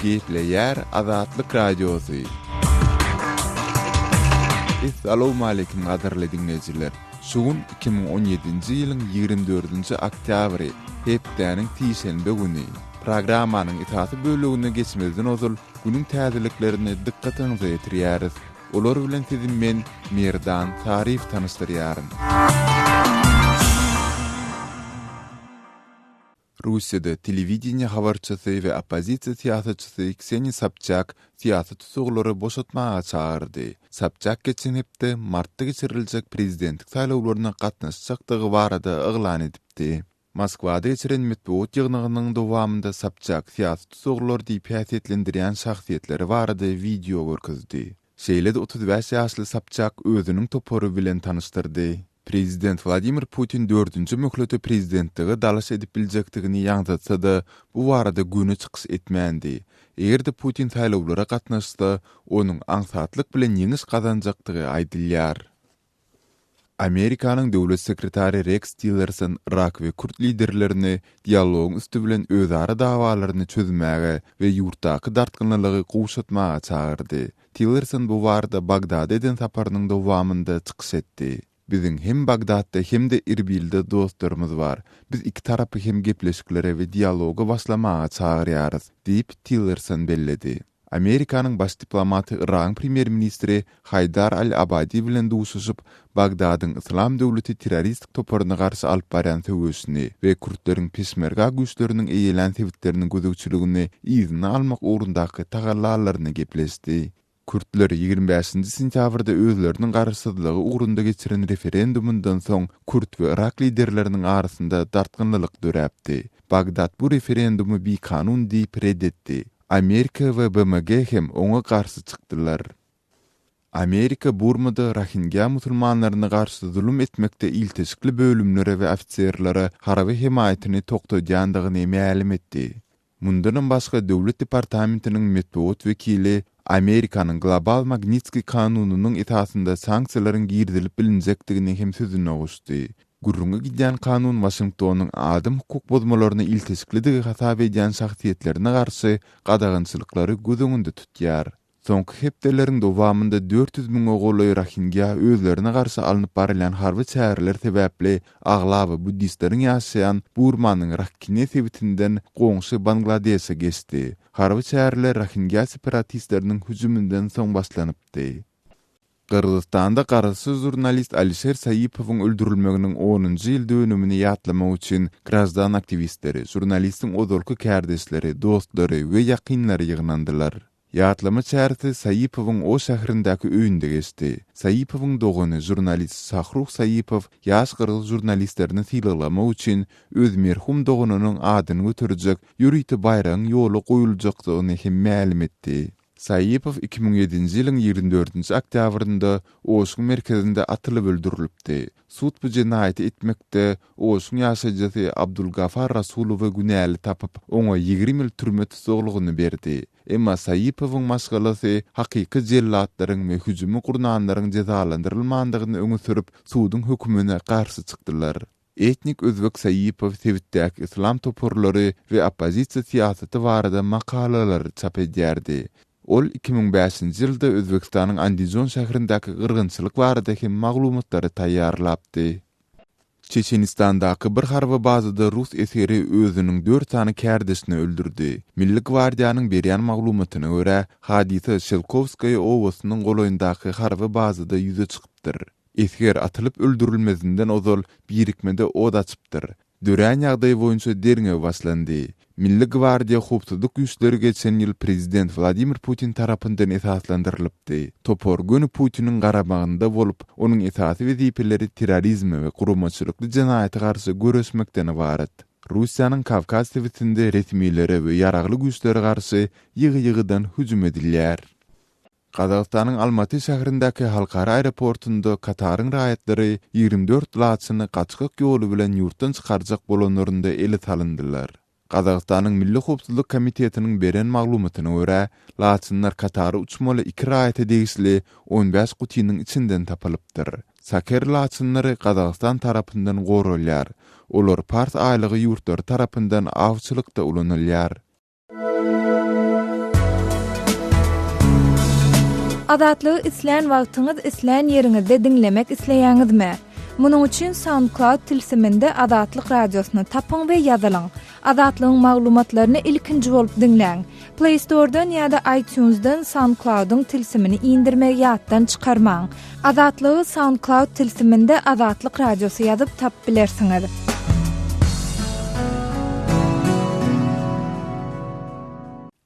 Gepleyer Azatlyk Radiosu. Assalamu alaykum gaderli dinleyijiler. Şugun 2017-nji ýylyň 24-nji oktýabry, hepdeniň tiýşenbe güni. Programmanyň itaty bölügine geçmezden ozul günüň täzeliklerini dikkatiňize ýetirýäris. Olar bilen sizin men Merdan Tarif tanıştırýaryn. Russiýada telewidenýe habarçysy we opozisiýa siýasatçysy Kseniýa Sobchak siýasat tutuglary boşatmaga çağırdy. Sobchak geçen hepde martda geçiriljek prezidentlik saýlawlaryna gatnaşjakdygy barada eglan edipdi. Moskwada geçiren medeniýet ýygnynyň dowamında Sobchak siýasat tutuglary diýip häsiýetlendirýän şahsiýetleri barada video görkezdi. Şeýle de 35 ýaşly Sobchak özüniň toporu bilen tanıştyrdy. Prezident Vladimir Putin 4-nji möhlete prezidentligi dalaş edip biljekdigini ýaňdatsa da bu barada güni çykyş etmändi. Egerde Putin saýlawlara gatnaşsa, onuň aňsatlyk bilen ýeňiş gazanjakdygy aýdylýar. Amerikanyň döwlet sekretary Rex Tillerson Irak we Kürt liderlerini dialogyň üstü bilen özara dawalaryny çözmäge we ýurtdaky dartgynlylygy gowşatmaga çağırdy. Tillerson bu barada Bagdad eden saparynyň dowamında çykyş etdi. Bizim hem Bagdadda hem de Irbilde dostlarımız var. Biz iki tarapy hem gepleşiklere we dialoga başlamaga çağırýarys, diýip Tillerson belledi. Amerikanyň baş diplomaty Iran premier ministri Haydar al-Abadi bilen duşuşyp Bagdadyň Islam döwleti terroristik toparyna garşy alyp baran töwüsini we Kürtleriň peşmerga güýçleriniň eýelen tewitleriniň gözükçüligini izni almak ugrundaky tagallalaryny gepleşdi. Kürtler 25-nji sentýabrda özleriniň garşydylygy ugrunda geçiren referendumundan soň Kürt we Irak liderleriniň arasynda dartgynlylyk döräpdi. Bagdad bu referendumy bir kanun diýip reddetdi. Amerika we BMG hem oňa garşy çykdylar. Amerika Burmada Rohingya musulmanlaryna garşy zulüm etmekde ilteşikli bölümlere we ofitserlere haraby himayetini toktaýandygyny ma'lum etdi. Mundan başga döwlet departamentiniň medeniýet wekili Amerikanyň global Magnitsky kanunynyň etasynda sanksiýalaryň girdilip bilinjekdigini hem sözüne goşdy. Gurrunga gidýän kanun Washingtonyň adam hukuk bozmalaryny ilteşiklidigi hasap edýän şahsiýetlerine garşy gadagynçylyklary göz öňünde tutýar. Soňky hepdeleriň dowamında 400.000 ogolly Rohingya özlerine garşy alınıp barilen harby çäherler sebäpli aglaby buddistleriň ýaşaýan Burmanyň Rakhine sebitinden goňşy Bangladeşe geçdi. Harby çäherler Rohingya separatistleriniň hüjümünden soň başlanypdy. Kırgızstanda garaşy jurnalist Alisher Sayıpowyň öldürilmeginiň 10-njy ýyl dönümini ýatlamak üçin grazdan aktivistleri, jurnalistiň ozalky kärdeşleri, dostlary we ýakynlary ýygnandylar. Ýatlama çärsi Sayıpowyň o şäherindäki öýünde geçdi. Sayıpowyň dogany jurnalist Sahruh Sayıpow ýaş kırgız jurnalistlerini tiýlamak üçin öz merhum doganynyň adyny götürjek ýürüýti bayraň ýoly goýuljakdygyny hem ma'lum etdi. Sayıpow 2007-nji ýylyň 24-nji oktýabrynda Oşun merkezinde atylyp öldürilipdi. Sud bu jenaýaty etmekde Oşun ýaşajysy Abdulgafar Rasulowy günäli tapyp oňa 20 ýyl türme tutuglygyny berdi. Emma Sayıpowyň maşgalasy hakyky jellatlaryň we hüjümi gurnanlaryň jazalandyrylmandygyny öňe sürüp sudyň hökmüne garşy çykdylar. Etnik özbek Sayıpow Twitter'däki islam toporlary we opozisiýa siýasaty barada makalalar çap edýärdi. Ol 2005-nji ýylda Özbekistanyň Andijon şäherindäki gyrgynçylyk barada hem maglumatlary taýýarlapdy. Çeçenistandaky bir harby bazada Rus eseri özüniň 4 tany kärdeşini öldürdi. Milli Gwardiýanyň berýän maglumatyna görä, hadise Shelkovskaya owasynyň goloýundaky harby bazada ýüze çykypdyr. Eser atylyp öldürilmezinden ozal birikmede od açypdyr. Dören ýagdaý boýunça derňe başlandy. Milli Gwardiýa hukuk güýçleri geçen ýyl prezident Vladimir Putin tarapyndan esaslandyrylypdy. Topor günü Putiniň garabagynda bolup, onuň esasy wezipeleri terrorizme we gurumaçylykly jenaýaty garşy göreşmekden ibaret. Russiýanyň Kavkaz sebitinde resmiýlere we ýaragly güýçlere garşy ýygy-ýygydan hüjüm edilýär. Kazakstanyň Almaty şäherindäki halkara aeroportunda Kataryň raýatlary 24 laçyny gaçkyk ýoly bilen ýurtdan çykarjak bolanlarynda ele salyndylar. Kazakstanyň Milli Howpsuzlyk Komitetiniň beren maglumatyna görä, laçynlar Katary uçmaly 2 raýata degisli 15 gutynyň içinden tapylypdyr. Saker laçynlary Kazakstan tarapyndan gorulýar. Olar part aýlygy ýurtlar tarapyndan awçylykda ulanylýar. Azatlygy isleýän wagtyňyz isleýän ýeriňizde dinlemek isleýäňizmi? Munuň üçin SoundCloud tilsiminde Azatlyk radiosyny tapyň we ýazylyň. Azatlygyň maglumatlaryny ilkinji bolup dinleň. Play Store'dan ýa-da iTunes'dan SoundCloud'un tilsimini indirmek ýatdan çykarmaň. Azatlygy SoundCloud tilsiminde Azatlyk radiosy ýazyp tap bilersiňiz.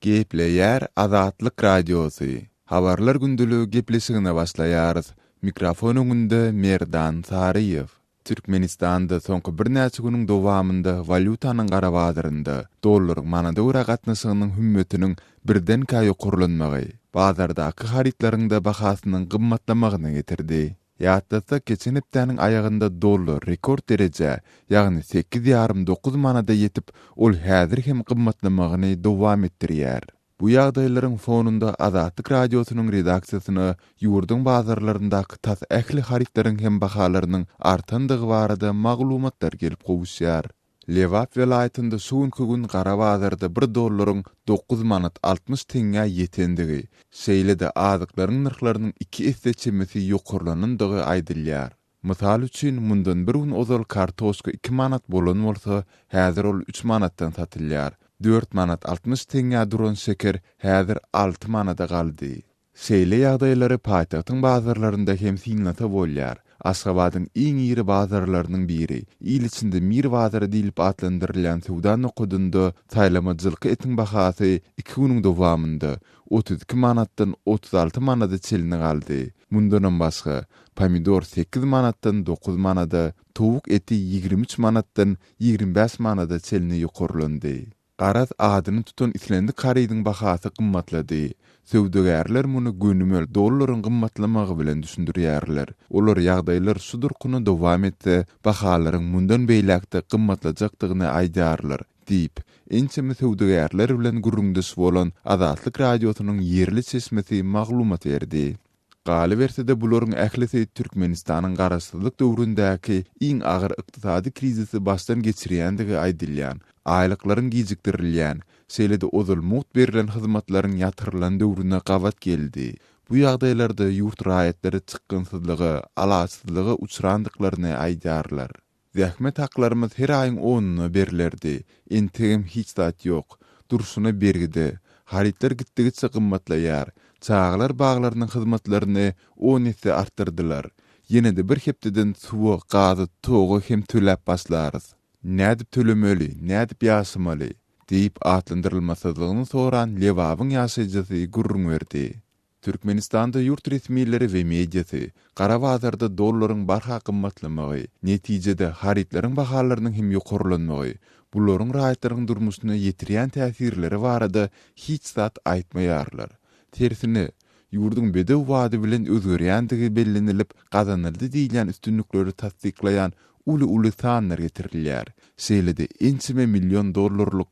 Gepleýär Azatlyk radiosy. Habarlar gündülügi gepleşigine başlaýarys. Mikrofon öňünde Merdan Saryýew. Türkmenistanda soňky bir näçe güniň dowamında valutanyň garawadyrynda dollaryň manada ura gatnaşygynyň hümmetiniň birden kaýy gurulmagy bazardaky haritlaryňda bahasynyň gymmatlamagyna getirdi. Ýatda geçen hepdeniň aýagynda dollar rekord derece, ýagny 8,9 manada ýetip, ol häzir hem gymmatlamagyny dowam etdirýär. Bu ýagdaýlaryň fonunda Azatlyk radiosynyň redaksiýasyny ýurdun bazarlaryndaky tas ähli haritlaryň hem bahalarynyň artandygy barada maglumatlar gelip gowuşýar. Lewap welaýatynda şuňky gün gara bazarda 1 dollaryň 9 manat 60 teňe ýetendigi, şeýle-de azyklaryň narhlarynyň 2 esse çemesi ýokurlanyndygy aýdylýar. Mysal üçin mundan bir gün ozal kartoşka 2 manat bolan bolsa, häzir ol 3 manatdan satylýar. 4 manat 60 teňe duran şeker häzir 6 manata galdy. Şeýle ýagdaýlary paýtagtyň bazarlarynda hem synlata bolýar. Aşgabatyň iň iri bazarlarynyň biri, il içinde Mir bazary diýilip atlandyrylýan sowda nokudunda taýlamajylyk etiň bahasy 2 güniň dowamında 32 manatdan 36 manata çelini galdy. Mundan başga pomidor 8 manatdan 9 manata, towuk eti 23 manatdan 25 manata çelini ýokurlandy. Garaz adyny tutan islendi karydyň bahasy gymmatlady. Sowdagärler muny gönümel dollaryň gymmatlamagy bilen düşündirýärler. Olar ýagdaýlar şudur kuny dowam etse, bahalaryň mundan beýlekde gymmatlajakdygyny aýdýarlar. Diýip, ençemi sowdagärler bilen gurrundaş bolan Azatlyk radiosynyň ýerli çeşmesi maglumat berdi. Galy bersede bularyň ählisi Türkmenistanyň garaşsyzlyk döwründäki iň agyr ykdysady krizisi başdan geçirýändigi aýdylýan. Aýlyklaryň gijikdirilýän, şeýle-de ozulmut berilen hyzmatlaryň ýatyrylan döwrüne gawat geldi. Bu ýagdaýlarda ýurt raýatlary çykgynsyzlygy, alaçsyzlygy uçrandyklaryny aýdýarlar. Zähmet haklarymyz her aýyň 10-ny berilerdi. Entegim hiç zat ýok. Durşuny bergidi. Haritler gitdigiçe gymmatlaýar. Çağlar baglarynyň hyzmatlaryny 10 esse artdyrdylar. Ýene-de bir hepdeden suwa, gazy, togy hem töläp başlarys. Nädip tölemeli, nädip ýaşamaly diýip atlandyrylmasadygyny soran Lewabyň ýaşaýjysy gurrun berdi. Türkmenistanda ýurt resmiýetleri we mediýasy gara bazarda dollaryň barha gymmatlamagy, netijede haritlaryň bahalarynyň hem ýokurlanmagy, bularyň raýatlaryň durmuşyna ýetirýän täsirleri barada hiç zat aýtmaýarlar. Tersine, ýurdun bedew wady bilen özgerýändigi bellenilip gazanyldy diýilen üstünlikleri tasdiklaýan uly sanlar getirilýär. Şeýle-de ençime $1 milyon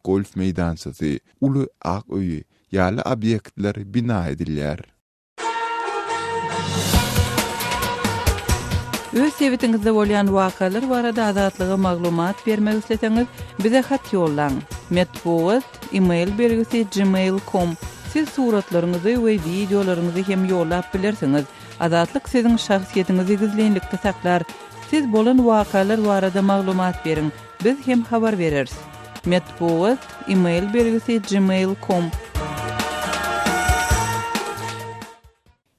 golf meydançasy, uly ak öýi, ýaly obyektler bina edilýär. Öz sebetiňizde bolýan wakalar barada azatlyga maglumat bermek isleseňiz, bize hat ýollaň. Metbuat email belgisi gmail.com. Siz suratlaryňyzy we videolaryňyzy hem ýollap bilersiňiz. Azatlyk siziň şahsiýetiniňizi gizlenlikde saklar. Siz bolan wakalar barada maglumat beriň. Biz hem habar bereriz. Metbuat email belgisi gmail.com.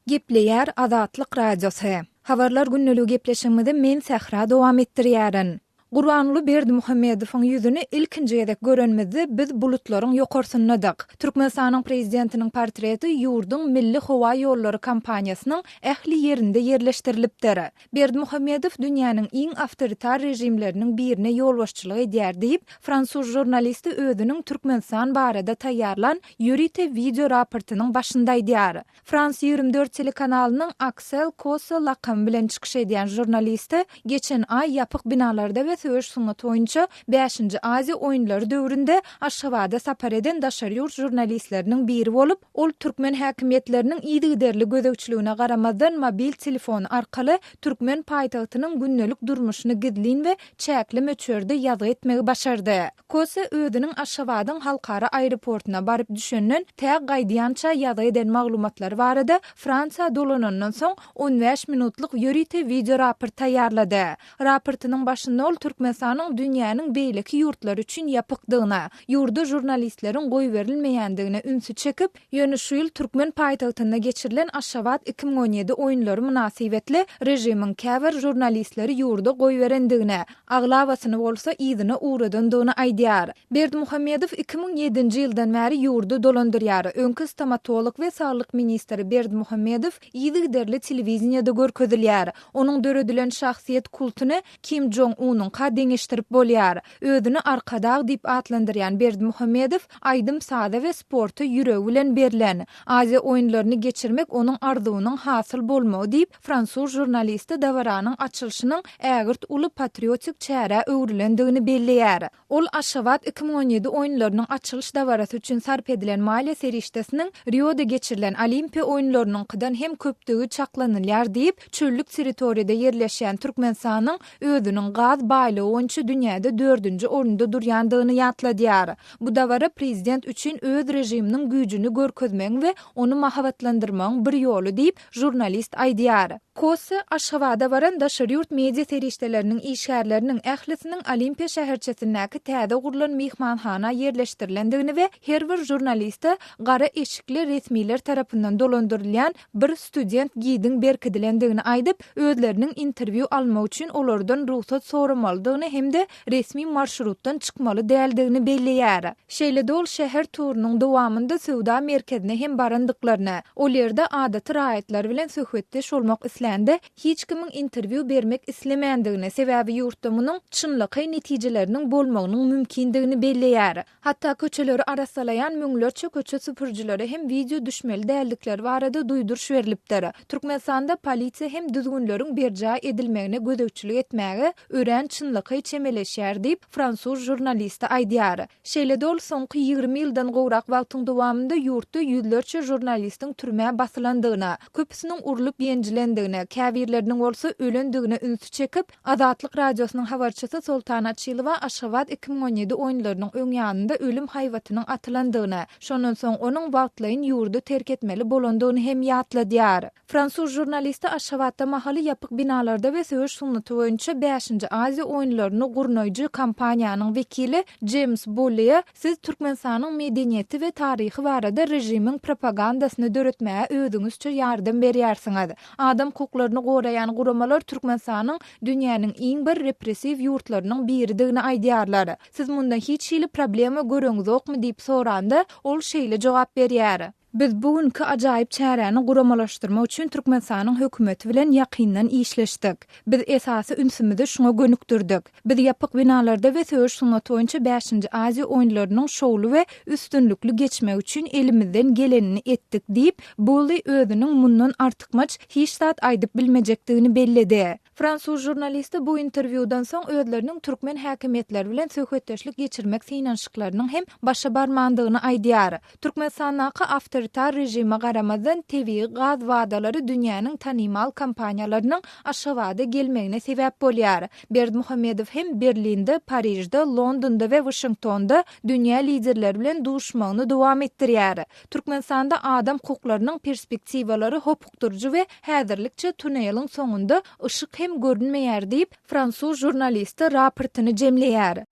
Gepleýär Azatlyk radiosy. Habarlar günnülügi gepleşigimizde men Sahra dowam etdirýärin. Gurbanly Berdimuhammedowyň ýüzüni ilkinji gezek görenmizde biz bulutlaryň ýokarsynydyk. Türkmenistanyň prezidentiniň portreti ýurdun milli howa ýollary kampaniýasynyň ähli ýerinde ýerleşdirilipdir. Berdimuhammedow dünýäniň iň awtoritar rejimleriniň birine ýolbaşçylyk edýär diýip Fransuz jurnalisti özüniň Türkmenistan barada taýýarlan ýörite video raportynyň başynda aýdýar. Frans 24 telekanalynyň Axel Kosa lakamy bilen çykyş edýän jurnalisti geçen ay ýapyk binalarda we söwüş sunnaty boýunça 5-nji Aziýa oýunlary döwründe Aşgabatda sapar eden daşary ýurt jurnalistleriniň biri bolup, ol türkmen häkimetleriniň ýygyderli gözegçiligine garamazdan mobil telefon arkaly türkmen paýtagtynyň günnälik durmuşyny gidlin we çäkli möçörde ýazy etmegi başardy. Kose ödüniň Aşgabatyň halkara aeroportuna baryp düşenden täg gaýdýança ýazy eden maglumatlar barada Fransa dolanandan soň 15 minutluk ýörite video raport taýýarlady. Raportynyň başynda ol Türkmenistanyň dünýäniň beýleki ýurtlary üçin ýapykdygyna, ýurda jurnalistleriň goý berilmeýändigine ünsü çekip, ýöne şu ýyl türkmen paýtagtynda geçirilen Aşgabat 2017 oýunlary münasibetli rejimiň käbir jurnalistleri ýurda goý berendigine, aglawasyny bolsa ýygyna uğradandygyny aýdýar. Berdimuhammedow 2007-nji ýyldan bäri ýurda dolandyrýar. Öňkü stomatolog we saglyk ministri Berdimuhammedow ýygyderli telewiziýada görkezilýär. Onuň döredilen şahsiýet kultuny Kim Jong-unyň deňeşdirip bolýar. Özüni arkadag diýip atlandyrýan Berdimuhammedow aýdym sada we sporty ýüregi bilen berilen Aziýa oýunlaryny geçirmek onuň arzuwynyň hasyl bolmagy diýip Fransuz jurnalisti dawaranyň açylşynyň ägirt uly patriotik çäre öwrilendigini belleýär. Ol Aşgabat 2017 oýunlarynyň açylş dawarasy üçin sarp edilen maliýe serişdesiniň Rio'da geçirilen Olimpiýa oýunlarynyň kydan hem köpdigi çaklanylýar diýip çöllük territoriýada ýerleşýän Türkmenistanyň özüniň gaz baýlygy boýunça dünýäde 4-nji orunda durýandygyny ýatladýar. Bu dawara prezident üçin öz rejiminiň güýjüni görkezmek we onu mahabatlandyrmagyň bir ýoly diýip jurnalist aýdýar. Kose Aşgabatda baran daşary ýurt media serişdeleriniň işgärleriniň ählisiniň Olimpiýa şäherçesindäki täze gurulan mehmanhana ýerleşdirilendigini we her bir jurnaliste gara eşikli resmiler tarapyndan dolandyrylýan bir student giýdiň berkidilendigini aýdyp, özleriniň interwiu almak üçin olardan ruhsat soramalydygyny hemde resmi marşrutdan çykmaly däldigini belleýär. Şeýle ol şäher turunyň dowamında Sowda merkezine hem barandyklaryny, ol ýerde adaty raýatlar bilen söhbetdeş bolmak isländi, hiç kimiň interwiu bermek islemeýändigini, sebäbi ýurtda munyň çynlyky netijeleriniň bolmagynyň mümkindigini belleýär. Hatda köçeleri arasalayan müňlerçe köçe süpürjileri hem video düşmeli däldikleri barada duýduruş berilipdir. Türkmenistanda polisiýa hem düzgünleriň berja edilmegine gözegçilik etmäge ören çynlyky çemeleşýär diýip Fransuz jurnalisti aýdýar. Şeýle ol soňky 20 ýyldan gowrak wagtyň dowamında ýurtda ýüzlerçe jurnalistiň türmäge basylandygyna, köpüsiniň urulyp ýenjilendigine, käbirleriniň bolsa ölendigine ünsü çekip, Azatlyk radiosynyň habarçysy Sultana Çylywa Aşgabat 2017 oýunlarynyň öňýanynda ölüm haýwatynyň atylandygyny, şondan soň onuň wagtlaryň ýurdu terk etmeli bolandygyny hem ýatladýar. Fransuz jurnalisti Aşgabatda mahaly ýapyk binalarda we söwüş sunnaty boýunça 5-nji Aziýa oýunlaryny gurnoýjy kampaniýanyň wekili James Bollier, siz Türkmenistanyň medeniýeti we taryhy barada rejimiň propagandasyny döretmäge özüňizçe ýardam berýärsiňiz. Adam hukuklaryny goraýan guramalar Türkmenistanyň dünýäniň iň bir repressiw ýurtlarynyň biridigini aýdýarlar. Siz mundan hiç şeýle problema görüňizokmy diýip soranda, ol şeýle jogap berýär. Biz bugünkü ajaýyp çäreni guramalaşdyrmak üçin Türkmenistanyň hökümeti bilen ýakyndan işleşdik. Biz esasy ünsümizi şoňa gönükdirdik. Biz ýapyk binalarda we söwüş sunnaty boýunça 5-nji Aziýa oýunlarynyň şowly we üstünlükli geçmek üçin elimizden gelenini etdik diýip, Bolly özüniň mundan artykmaç hiç zat aýdyp bilmejekdigini belledi. Fransuz jurnalisti bu interwiudan soň özleriniň türkmen häkimetleri bilen söhbetdeşlik geçirmek synanşyklarynyň hem başa barmandygyny aýdýar. Türkmenistanyň awtoritar rejime garamazdan tebii gaz wagdalary dünýäniň tanymal kampaniýalarynyň Aşgabatda gelmegine sebäp bolýar. Berdimuhammedow hem Berlinde, Parijde, Londonda we Washingtonda dünýä liderleri bilen duşmagyny dowam etdirýär. Türkmenistanda adam hukuklarynyň perspektiwalary hopukdurjy we häzirlikçe tunelyň soňunda ışık hem görünmeýär diýip Fransuz jurnalisti raportyny jemleýär.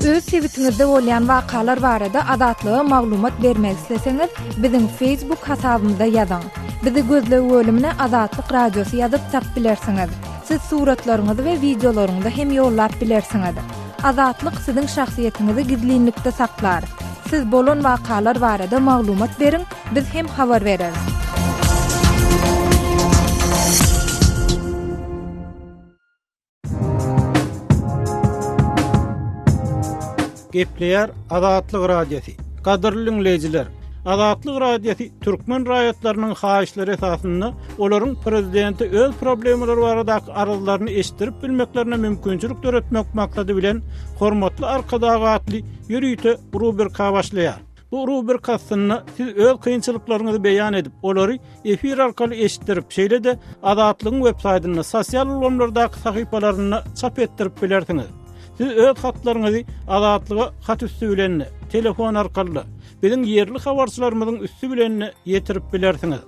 Öz sewitingizde bolýan wakalar barada azatlyga maglumat bermek isleseňiz, biziň Facebook hasabymyza ýazyň. Bizi gözlegi bölümine Azatlyk Radiosy ýazyp tap bilersiňiz. Siz suratlaryňyzy we videolaryňyzy hem ýollap bilersiňiz. Azatlyk siziň şahsiýetiniňizi gizlinlikde saklar. Siz bolan wakalar barada maglumat beriň, biz hem habar bereriz. Gepleýär Azatlyk Radiosi. Gadyrly dinleýijiler, Azatlyk radiosi türkmen raýatlarynyň haýyşlary esasynda olaryň prezidenti öz problemleri barada aralyklaryny eşdirip bilmeklerine mümkinçilik töretmek maksady bilen hormatly arkadagatly ýürüýte rubrika başlaýar. Bu rubrikasyny siz öz kynçylyklaryňyzy beýan edip, olary efir arkaly eşitdirip, şeýle de Azatlygyň web saýtyna, sosial ulamlardaky sahypalaryna çap etdirip bilersiňiz. Siz öz hatlaryňyzy Azatlyga hat üstü bilen telefon arkaly biziň yerli habarçylarymyzyň üstü bilen ýetirip bilersiňiz.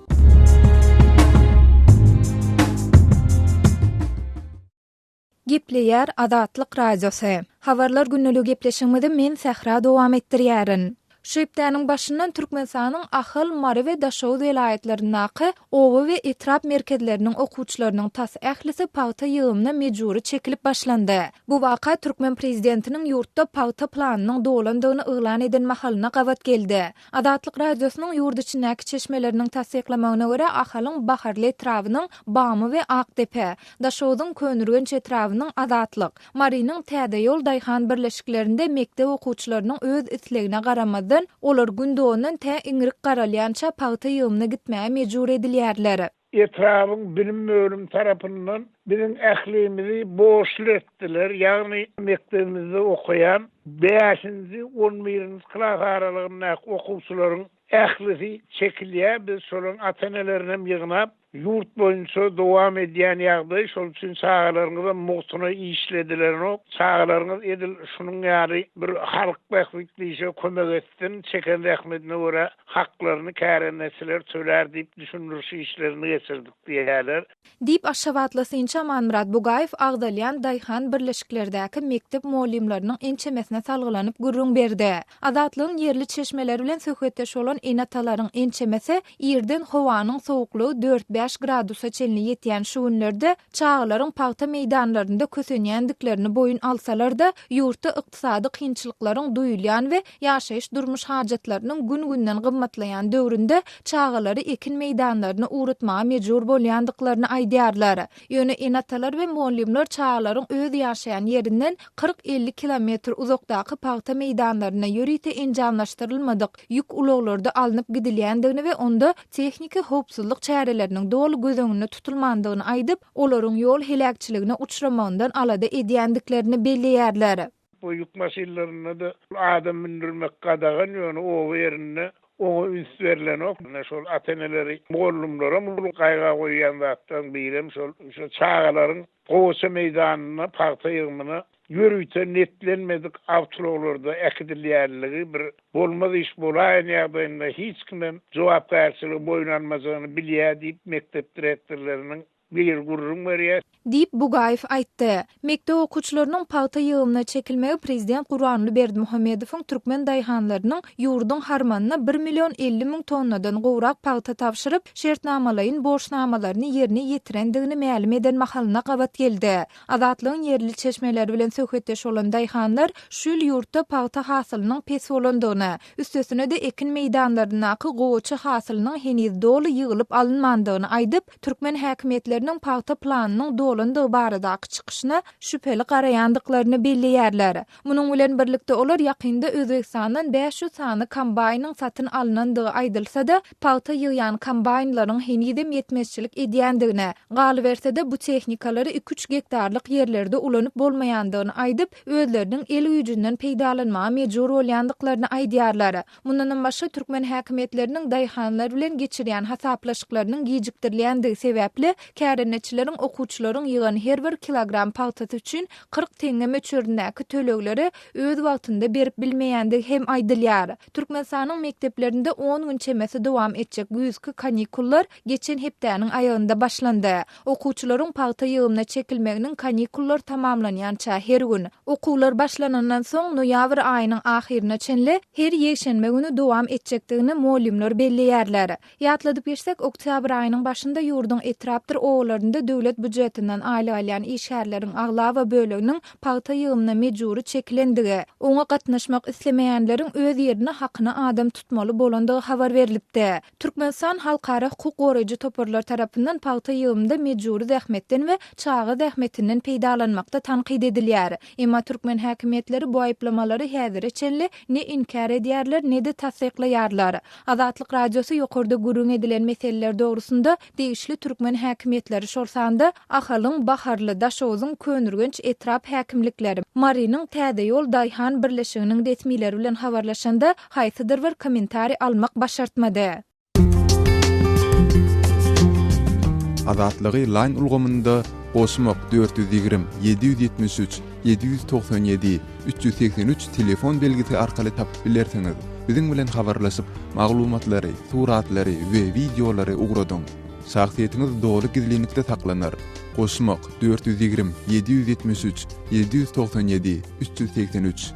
Gepleýär Azatlyk radiosy. Habarlar günnälik gepleşigimizde men Sähra dowam etdirýärin. Şu ýyptynyň başyndan Türkmenistanyň Ahal, Mary we Daşow welaýatlarynaky owa we etrap merkezleriniň okuwçylarynyň tas ählisi paýta ýygymyna mejburi çekilip başlandy. Bu waka Türkmen prezidentiniň ýurtda paýta planynyň dolandygyny ýylan eden mahalyna gawat geldi. Azatlyk radiosynyň ýurt içindäki çeşmeleriniň tasdiklamagyna görä Ahalyň Baharly etrawynyň Bamy we Akdepe, Daşowdyň Könürgen etrawynyň Azatlyk, Marynyň Täze ýol daýhan birleşiklerinde mekdep okuwçylarynyň öz islegine garamady olar gündöňden tä iňrik garalýança paýta ýygymyna gitmäge mejbur edilýärler. Etrawyň bilim bölüm tarapyndan biziň ählimizi boşul etdiler. Ýagny mektebimizde okuyan 5-nji 11-nji klas aralygyna okuwçylaryň ählisi çekilýär. Biz şolaryň ata-enelerine ýygnap yurt boýunça dowam edýän ýagdaý, şol üçin çağalaryňyza muhtuny işlediler. O çağalaryňyz edil şunuň ýary bir halk bählikliýe kömek etsin, çeken rahmetine görä haklaryny kärenesiler töler diýip düşünürşi işlerini geçirdik diýerler. Diýip aşawatlasynça Manmurat Bugaýew Agdalýan daýhan birleşiklerdäki mektep muallimlarynyň ençemesine salgylanyp gurrun berdi. Azatlygyň yerli çeşmeleri bilen söhbetdeş bolan enatalaryň ençemesi ýerden howanyň sowuklugy 4-5 gradusa çenli ýetýän şu günlerde çağlaryň paýta meýdanlarynda kösenýändiklerini boyun alsalar-da ýurtda ykdysady kynçylyklaryň duýulýan we ýaşaýyş durmuş hajatlarynyň gün-günden gymmatlaýan döwründe çağlary ekin meýdanlaryny uğratmaga mejbur bolýandyklaryny aýdýarlar. Ýöne enatalar we muallimler çağlaryň öz ýaşaýan ýerinden 40-50 kilometr uzakdaky paýta meýdanlaryna ýörüýte enjamlaşdyrylmadyk ýük ulaglarda alınıp gidilýändigini we onda tehnika howpsuzlyk çäreleriniň dolu gözüňünde tutulmandygyny aýdyp, olaryň ýol helakçylygyna uçramandan alada edýändiklerini belleýärler. Bu yük maşinlerine de adam mindirmek kadagan ýöne o yerine o üst verilen ok. Şol ata-eneleri muallimlere bu gaýga goýan zatdan birem şol çağalaryň goşa meýdanyna paýta ýygymyna yürüyte netlenmedik avtologlarda ekidilýärligi bir bolmaz iş bolaýan ýagdaýynda hiç kimden jogap berýärçiligi boýlanmasyny bilýär diýip mektep direktorlarynyň bir gurrun berýär. Diýip Bugaýew aýtdy. Mektep okuwçylarynyň paýta ýygymyna çekilmegi prezident Gurbanly Berdimuhammedowyň türkmen daýhanlarynyň ýurdun harmanyna 1.050.000 tonnadan gowrak paýta tapşyryp, şertnamalaryň borçnamalaryny ýerine ýetirendigini ma'lum eden mahalyna gawat geldi. Azatlygyň yerli çeşmeleri bilen söhbetdeş bolan daýhanlar şu ýurtda paýta hasylynyň pes bolandygyny, üstesine de ekin meýdanlarynaky gowy hasylynyň heniz dolu ýygylyp alynmandygyny aýdyp, türkmen häkimetleriniň paýta planynyň dolandygy baradaky çykyşyna şüpheli garaýandyklaryny belleýärler. Munyň bilen birlikde olar ýakynda Özbekistandan 500 sany kombaýnyň satyn alynandygy aýdylsa-da, paýta ýygýan kombaýnlaryň henidem ýetmezçilik edýändigine, galy berse de bu tehnikalary 2-3 hektarlyk ýerlerde ulanyp bolmaýandygyny aýdyp, özleriniň el güýjünden peýdalanmaga mejbur bolýandyklaryny aýdýarlar. Mundan başga türkmen häkimetleriniň daýhanlar bilen geçirýän hasaplaşyklarynyň gijikdirilýändigi sebäpli kärenetçileriň okuwçylaryň ýygan her bir kilogram paýta üçin 40 teňe möçürindäki tölegleri öz wagtynda berip bilmeýändigi hem aýdylýar. Türkmenistanyň mekteplerinde 10 gün çemesi dowam etjek güýzki kanikullar geçen hepdäniň aýagynda başlandy. Okuwçylaryň paýta ýygymyna çekilmeginiň kanikullar tamamlanýança her gün okuwlar başlanandan soň noýabr aýynyň ahyrına çenli her ýekşenme güni dowam etjekdigini muallimler belleýärler. Ýatladyp geçsek, oktyabr aýynyň başynda ýurdun etrapdyr şowlarynda döwlet budjetinden aýly alýan işgärleriň agla we böleginiň paýta ýygyna mejburi çekilendigi, oňa gatnaşmak islemeýänleriň öz ýerine hakyna adam tutmaly bolandygy habar berilipdi. Türkmenistan halkara hukuk goraýjy toparlar tarapyndan paýta ýygynda mejburi zähmetden we çağı zähmetinden peýdalanmakda tanqid edilýär. Emma türkmen häkimetleri bu aýplamalary häzire çenli ne inkar edýärler, ne de tasdiklaýarlar. Azatlyk radiosu ýokarda gurun edilen meseleler dogrusunda degişli türkmen häkimetleri şorsanda ahalyň Baharly Daşowyň könürgenç etrap häkimlikleri Mariniň Täze ýol Daýhan birleşiginiň resmileri bilen habarlaşanda haýsydyr bir kommentari almak başartmady. Azatlygy line ulgamynda Goşmak 420 773 797 383 telefon belgisi arkaly tapyp bilersiňiz. Biziň bilen habarlaşyp maglumatlary, suratlary we videolary ugradyň. Şahsiýetiniz dogry gizlilikde saklanır. Goşmak 420 773 797 383.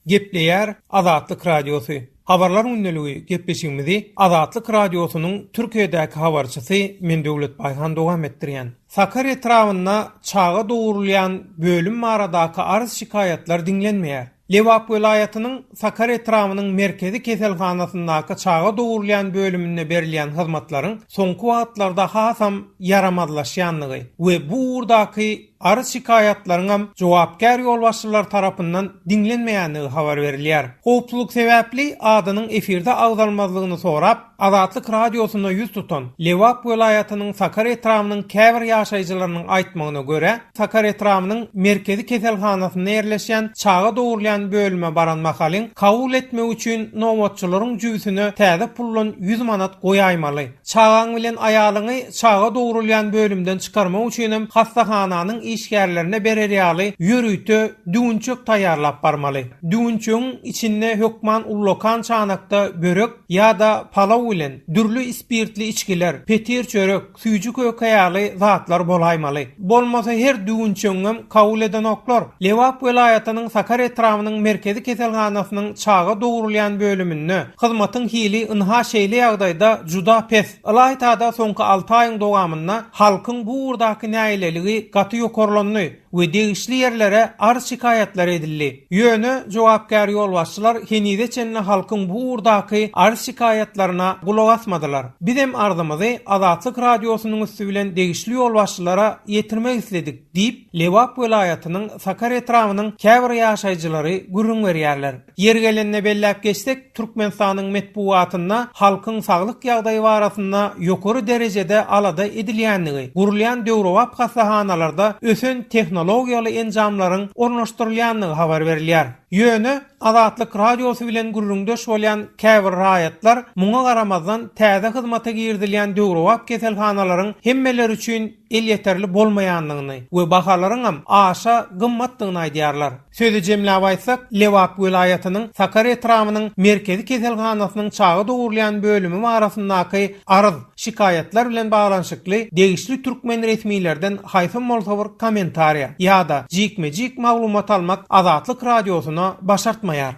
Gepleýär Azatlyk radiosu. Habarlar ünneligi gepleşigimizi Azatlyk radiosunyň Türkiýedäki habarçysy men Döwlet Baýhan dowam etdirýän. Sakarya etrawyna çağa dogurulýan bölüm maradaky arz şikayetler dinlenmeýär. Lewap welaýatynyň Sakarya etrawynyň merkezi keselhanasyndaky çağa dogurulýan bölümine berilýän hyzmatlaryň soňky wagtlarda hasam yaramadlaşýanlygy we bu urdaky arz şikayetlerine jogapkar ýolbaşçylar tarapyndan dinlenmeýänligi habar berilýär. Howpsuzlyk sebäpli adynyň efirde agdalmazlygyny sorap, Azatlyk radiosuna ýüz tutan Lewap welaýatynyň Sakarya etrawynyň käbir ýaşaýjylarynyň aýtmagyna görä, Sakarya etrawynyň merkezi keselhanasyna ýerleşýän çağa dogurulýan bölüme baran mahalyň kabul etmek üçin nowatçylaryň jüýsüne täze pullan 100 manat goýaýmaly. Çağaň bilen aýalyny çağa dogurulýan bölümden çykarmak üçin hem hastahananyň işgärlerine bererýaly ýörüýte düwünçök taýýarlap barmaly. Düwünçöň içinde hökman ullokan çanakda börek ýa-da palaw bilen dürlü ispirtli içkiler, petir çörek, süýjük ökaýaly zatlar bolaýmaly. Bolmasa her düwünçöňem kabul eden oklar. Lewap welaýatynyň Sakarya etrawynyň merkezi keselhanasynyň çağa dogurulýan bölümine hyzmatyň hili ynha şeýle ýagdaýda juda pes. Alaýtada soňky 6 aýyň dowamynda halkyň bu urdaky näýeleligi gaty ýokarlandy we degişli ýerlere arz şikayetler edildi. Ýöne jogapkar ýolbaşçylar henide çenli halkyň bu urdaky arz şikayetlerine gulak asmadylar. Biz hem arzymyzy Azatlyk radiosunyň üstü bilen degişli ýolbaşçylara ýetirmek isledik diýip Lewap welaýatynyň Sakarya etrawynyň käbir ýaşaýjylary gürrüň berýärler. Yer gelenine belläp geçsek, Türkmenistanyň metbuatynda halkyň saglyk ýagdaýy barasynda ýokary derejede alada edilýänligi, gurulýan döwrewap hasahanalarda ösen tehnologiýaly enjamlaryň ornaşdyrylýanlygy habar berilýär. Ýöne Azatlyk radiosu bilen gurrundaş bolýan käbir raýatlar muňa garamazdan täze hyzmata girdilýän döwrewap keselhanalaryň hemmeleri üçin el yeterli bolmaýanlygyny we bahalaryň hem aşa gymmatlygyny aýdýarlar. Sözü jemläp aýtsak, Lewap welaýatynyň Sakarya etrawynyň merkezi keselhanasynyň çağa dogurulýan bölümi barasyndaky arz şikayetler bilen baglanyşykly degişli türkmen resmiýetlerden haýsym bolsa bir kommentariýa ýa-da jikme-jik maglumat almak Azatlyk radiosuna başartmaýar.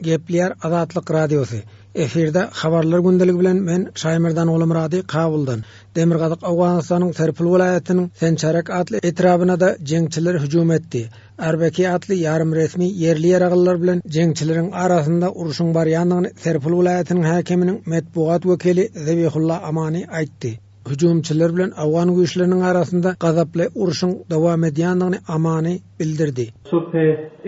Gepleýär Azatlyk radiosu. Efirde habarlar gündeligi bilen men Şaýmyrdan Olumrady Kabuldan. Demirgazyk Awganystanyň Serpil welaýatynyň Sençarek atly etrawyna da jeňçiler hüjum etdi. Erbeki atly ýarym resmi yerli ýaragyllar bilen jeňçileriň arasynda uruşyň barýanlygyny Serpil welaýatynyň häkiminiň metbuat wekili Zebihullah Amani aýtdy. Hüjumçylar bilen Awgan güýçleriniň arasynda gazaply uruşyň dowam edýändigini Amani bildirdi. صبح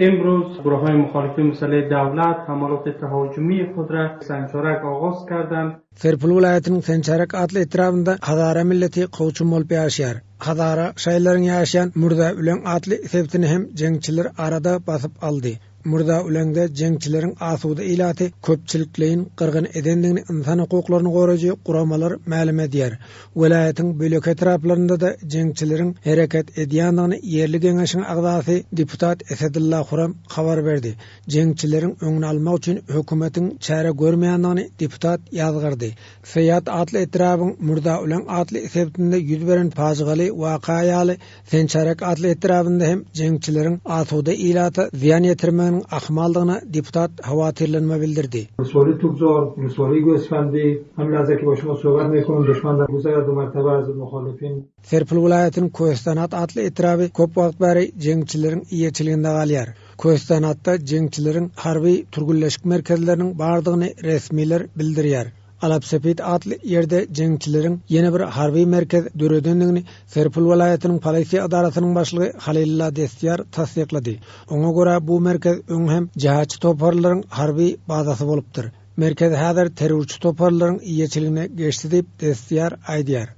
امروز گروه‌های مخالف مسئله دولت حملات تهاجمی خود را سنچارک آغاز کردند. Serpil welaýatynyň Sençarek atly etrafynda Hazara milleti gowçum bolup ýaşaýar. Hazara şaýlaryň ýaşaýan Murda Ülen atly sebtini hem jeňçiler arada basyp aldy. Murda Üleňde jeňçileriň asuda ilaty köpçilikleýin gyrgyn edendigini insan hukuklaryny goraýjy guramalar ma'lum edýär. Welaýatyň bölek etraplarynda da jeňçileriň hereket edýändigini ýerli geňeşiň agdasy deputat Esedullah Huram habar berdi. Jeňçileriň öňüni almak üçin hökümetiň çäre görmeýändigini deputat ýazgyrdy. Seyat atly etrawyň Murda Ülen atly sebtinde ýüz beren fajigaly wakaýaly Sençarek atly etrafynda hem jeňçileriň asuda ilaty ziýan ýetirme etmenin ahmaldygyna deputat hawatirlenme bildirdi. Rusoli çok zor, Rusoli gösfendi, hem lazaki başıma soğar mekon düşmanlar bu zarardı mertebe azı muhalifin. Serpil vilayetinin Kostanat adlı etrabı köp wagt bäri jeňçilerin iýeçiliginde galýar. Kostanatda jeňçilerin harby turgulleşik merkezlerinin bardygyny resmiler bildirýär. Alapsepit adlı yerde jeňçilerin yeni bir harby merkez döredenligini Serpil vilayetinin polisiýa adaratynyň başlygy Halilullah Destiyar tasdiklady. Oňa görä bu merkez öň hem jahatçy toparlaryň harby bazasy bolupdyr. Merkez häzir terörçi toparlaryň iýeçiligine geçdi diýip Destiyar aýdýar.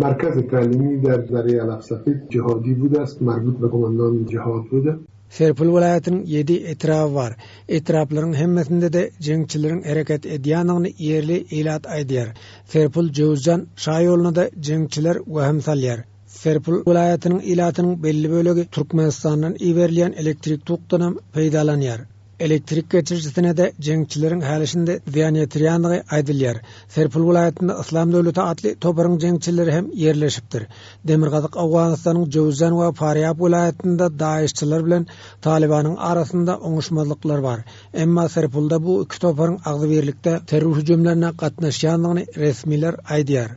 Merkez talimi der Alapsepit cihadi budi ast, marbut be komandan cihad budi. Serpil vilayetinin 7 etrafı var. Etrafların hemmesinde de jeňçilerin hereket edýändigini ýerli ilat aýdýar. Serpil Jowzjan şaýoluna da jeňçiler wehim salýar. Serpil vilayetinin ilatynyň belli bölegi Türkmenistandan iberilýän elektrik tokdanam peýdalanýar. Elektrik geçircisine de jeňçilerin halişinde ziýan ýetirýänligi aýdylýar. Serpil vilayetinde Islam döwleti adly toparyň jeňçileri hem ýerleşipdir. Demirgazyk Awganystanyň Jowzjan we Faryab vilayetinde daýyşçylar bilen Talibanyň arasynda oňuşmazlyklar bar. Emma Serpilde bu iki toparyň agzy birlikde terror hüjümlerine gatnaşýanlygyny resmiler aýdýar.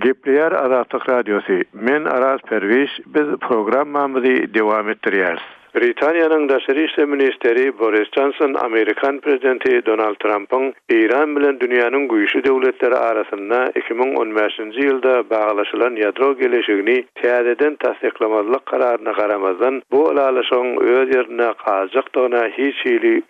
Gepleýär Azatlyk Radiosu. Men Aras Perwiş, biz programmamyzy dowam etdirýäris. Britaniýanyň daşary işler ministeri Boris Johnson, Amerikan prezidenti Donald Trump'ın İran bilen dünýäniň güýçli döwletleri arasynda 2015-nji ýylda baglaşylan ýadro gelişigini täzeden tasdiklamazlyk kararyna garamazdan bu alalaşyň öz ýerine galjakdygyna hiç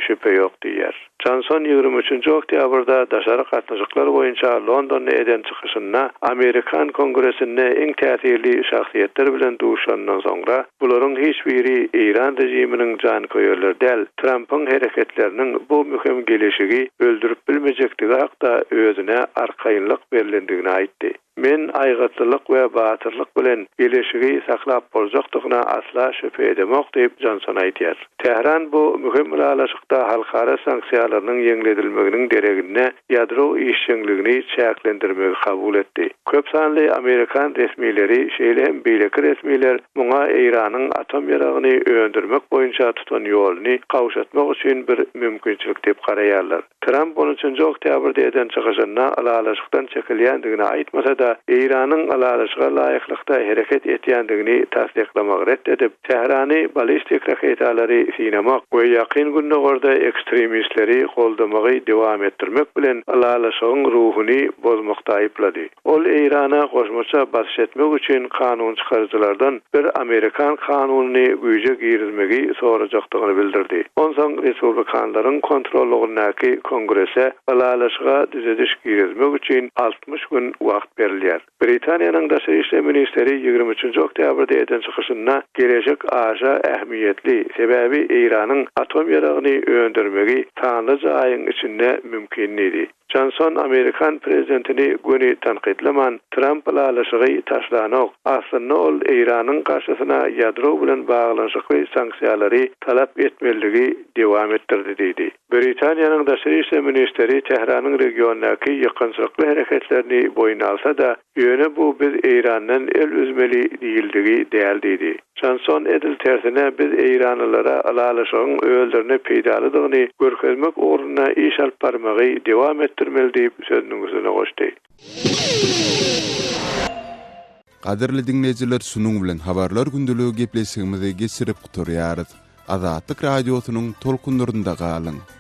şüphe ýok diýer. Johnson 23-nji oktýabrda daşary gatnaşyklar boýunça Londonda eden çykyşynda Amerikan Kongresinde iň täsirli şahsiýetler bilen duşandan soňra bularyň hiçbiri İran rejiminiň jankoýerleri däl, Trump'ın hereketleriniň bu mühim gelişigi öldürüp bilmejekdigi hakda özüne arkaýynlyk berilendigini aýtdy. Men aýgatlylyk we batyrlyk bilen gelişigi saklap boljakdygyna asla şüphe edemok diýip Johnson aýtýar. Tehran bu mühim alalaşykda halkara sanksiýalarynyň ýeňledilmeginiň deregine ýadro işçiligini çäklendirmegi kabul etdi. Köp sanly Amerikan resmileri, şeýle hem beýleki resmiler muňa Iranyň atom ýaragyny öndürmek boýunça tutan ýoluny kawşatmak üçin bir mümkinçilik diýip garaýarlar. Trump 13-nji oktýabrda eden çykyşyna alalaşykdan çekilýändigini aýtmasa da İran'ın alalaşyga laýyklykda hereket etýändigini tasdiklamak reddedip, Tehrany balistik raketalary synamak we ýakyn günnägerde ekstremistleri goldamagy dowam etdirmek bilen alalaşygyň ruhuny bozmakda aýplady. Ol İrana goşmaça basyş etmek üçin kanun çykarjylardan bir Amerikan kanunyny güýje girizmegi sorajakdygyny bildirdi. Onsoň respublikanlaryň kontrolligindäki kongrese alalaşyga düzediş girizmek üçin 60 gün wagt berilýär. Britaniýanyň daşary işler ministeri 23-nji oktýabrda eden çykyşynda gelecek aja ähmiýetli, sebäbi İranyň atom ýaragyny öndürmegi tanlyca aýyň içinde mümkin idi. Johnson Amerikan prezidentini göni tanqidleman, Trump alalaşygy taşlanok, aslynda ol İranyň karşysyna ýadro bilen baglanşykly sanksiýalary talap etmeligi dowam etdirdi diýdi. Britaniýanyň daşary işler ministeri Tehranyň regiondaky ýakynçylykly hereketlerini boyun alsa da, ýöne bu biz İrandan el üzmeli diýildigi däl diýdi. Johnson edil tersine biz İranlylara alalaşygyň öldürne peýdalydygyny görkezmek ornuna iş alyp barmagy dowam etdirmeli diýip sözüniň üzerine goşdy. Gaderli dinleyijiler, şunuň bilen habarlar gündeligi gepleşigimizi geçirip guturýarys. Azatlyk radiosynyň tolkunlarynda galyň.